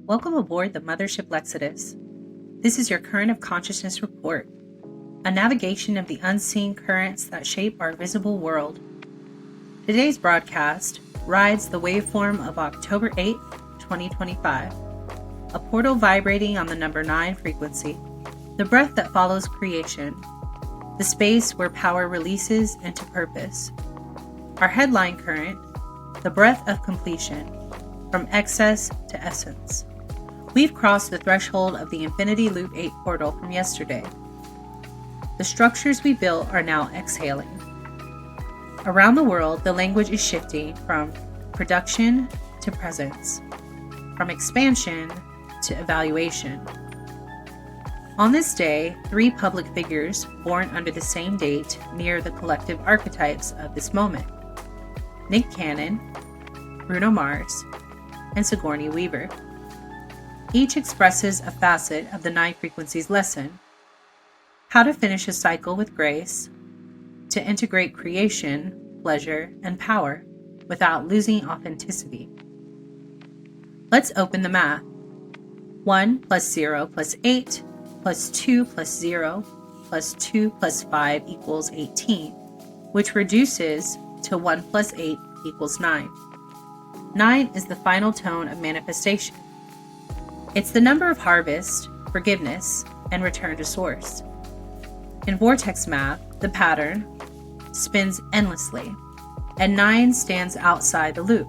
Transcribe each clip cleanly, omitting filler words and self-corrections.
Welcome aboard the Mothership Lexodus. This is your Current of Consciousness report, a navigation of the unseen currents that shape our visible world. Today's broadcast rides the waveform of October 8th, 2025, a portal vibrating on the number 9 frequency, the breath that follows creation, the space where power releases into purpose. Our headline current, the breath of completion, from excess to essence. We've crossed the threshold of the Infinity Loop 8 portal from yesterday. The structures we built are now exhaling. Around the world, the language is shifting from production to presence, from expansion to evaluation. On this day, 3 public figures born under the same date mirror the collective archetypes of this moment: Nick Cannon, Bruno Mars, and Sigourney Weaver. Each expresses a facet of the 9 frequencies lesson: how to finish a cycle with grace, to integrate creation, pleasure, and power without losing authenticity. Let's open the math. 1 plus 0 plus 8 plus 2 plus 0 plus 2 plus 5 equals 18, which reduces to 1 plus 8 equals 9. 9 is the final tone of manifestation. It's the number of harvest, forgiveness, and return to source. In Vortex Math, the pattern spins endlessly, and 9 stands outside the loop.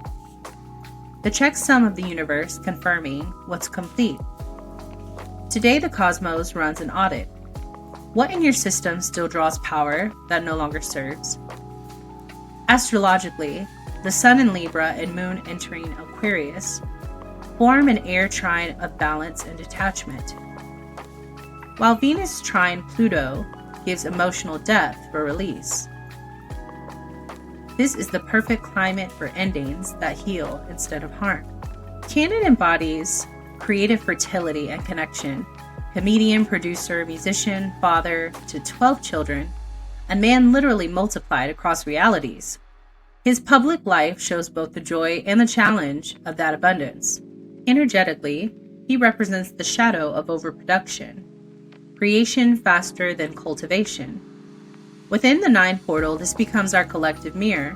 The checksum of the universe confirming what's complete. Today, the cosmos runs an audit. What in your system still draws power that no longer serves? Astrologically, the Sun in Libra and Moon entering Aquarius form an air trine of balance and detachment, while Venus trine Pluto gives emotional depth for release. This is the perfect climate for endings that heal instead of harm. Cannon embodies creative fertility and connection. Comedian, producer, musician, father to 12 children, a man literally multiplied across realities. His public life shows both the joy and the challenge of that abundance. Energetically, he represents the shadow of overproduction, creation faster than cultivation. Within the 9 portal, this becomes our collective mirror.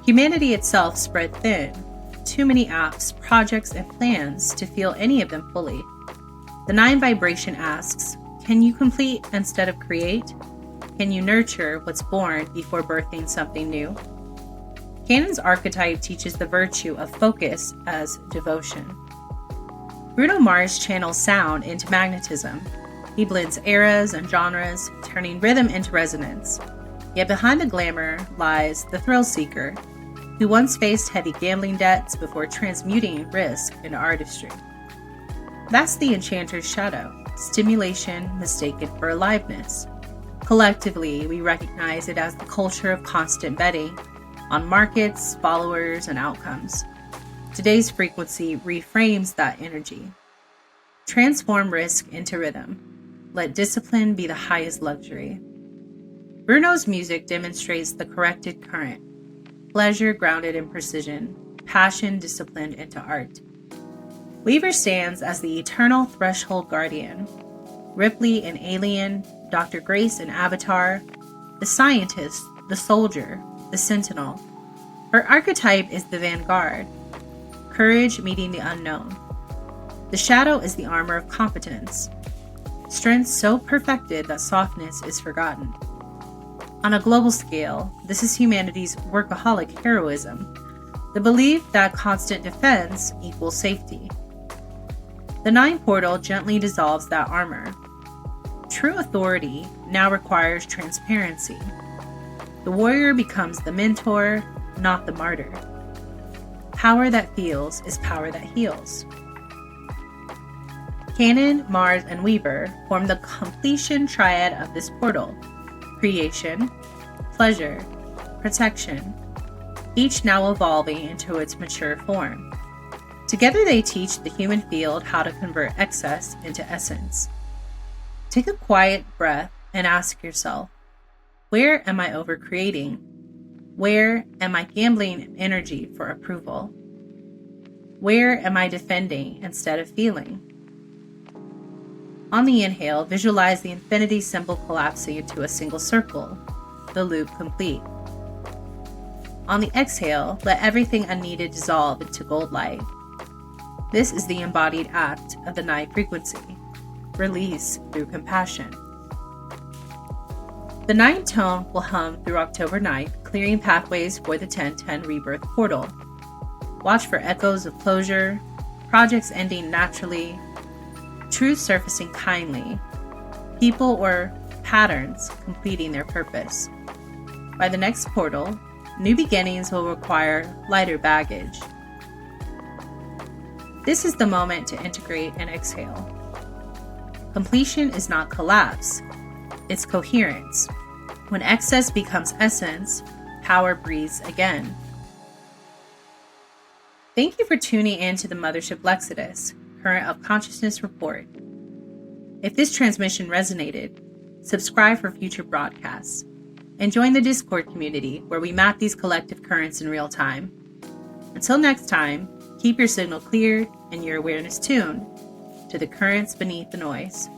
Humanity itself spread thin, too many apps, projects, and plans to feel any of them fully. The 9 vibration asks, can you complete instead of create? Can you nurture what's born before birthing something new? Cannon's archetype teaches the virtue of focus as devotion. Bruno Mars channels sound into magnetism. He blends eras and genres, turning rhythm into resonance. Yet behind the glamour lies the thrill seeker, who once faced heavy gambling debts before transmuting risk into artistry. That's the Enchanter's shadow, stimulation mistaken for aliveness. Collectively, we recognize it as the culture of constant betting on markets, followers, and outcomes. Today's frequency reframes that energy. Transform risk into rhythm. Let discipline be the highest luxury. Bruno's music demonstrates the corrected current. Pleasure grounded in precision, passion disciplined into art. Weaver stands as the eternal threshold guardian. Ripley in Alien, Dr. Grace in Avatar, the scientist, the soldier, the sentinel. Her archetype is the Vanguard, courage meeting the unknown. The shadow is the armor of competence, strength so perfected that softness is forgotten. On a global scale, this is humanity's workaholic heroism, the belief that constant defense equals safety. The 9 portal gently dissolves that armor. True authority now requires transparency. The warrior becomes the mentor, not the martyr. Power that feels is power that heals. Cannon, Mars, and Weaver form the completion triad of this portal: creation, pleasure, protection, each now evolving into its mature form. Together they teach the human field how to convert excess into essence. Take a quiet breath and ask yourself, where am I overcreating? Where am I gambling energy for approval? Where am I defending instead of feeling? On the inhale, visualize the infinity symbol collapsing into a single circle, the loop complete. On the exhale, let everything unneeded dissolve into gold light. This is the embodied act of the 9th frequency, release through compassion. The 9th tone will hum through October 9th, clearing pathways for the 1010 rebirth portal. Watch for echoes of closure, projects ending naturally, truth surfacing kindly, people or patterns completing their purpose. By the next portal, new beginnings will require lighter baggage. This is the moment to integrate and exhale. Completion is not collapse, it's coherence. When excess becomes essence, power breathes again. Thank you for tuning in to the Mothership Lexodus, Current of Consciousness Report. If this transmission resonated, subscribe for future broadcasts, and join the Discord community where we map these collective currents in real time. Until next time, keep your signal cleared and your awareness tuned to the currents beneath the noise.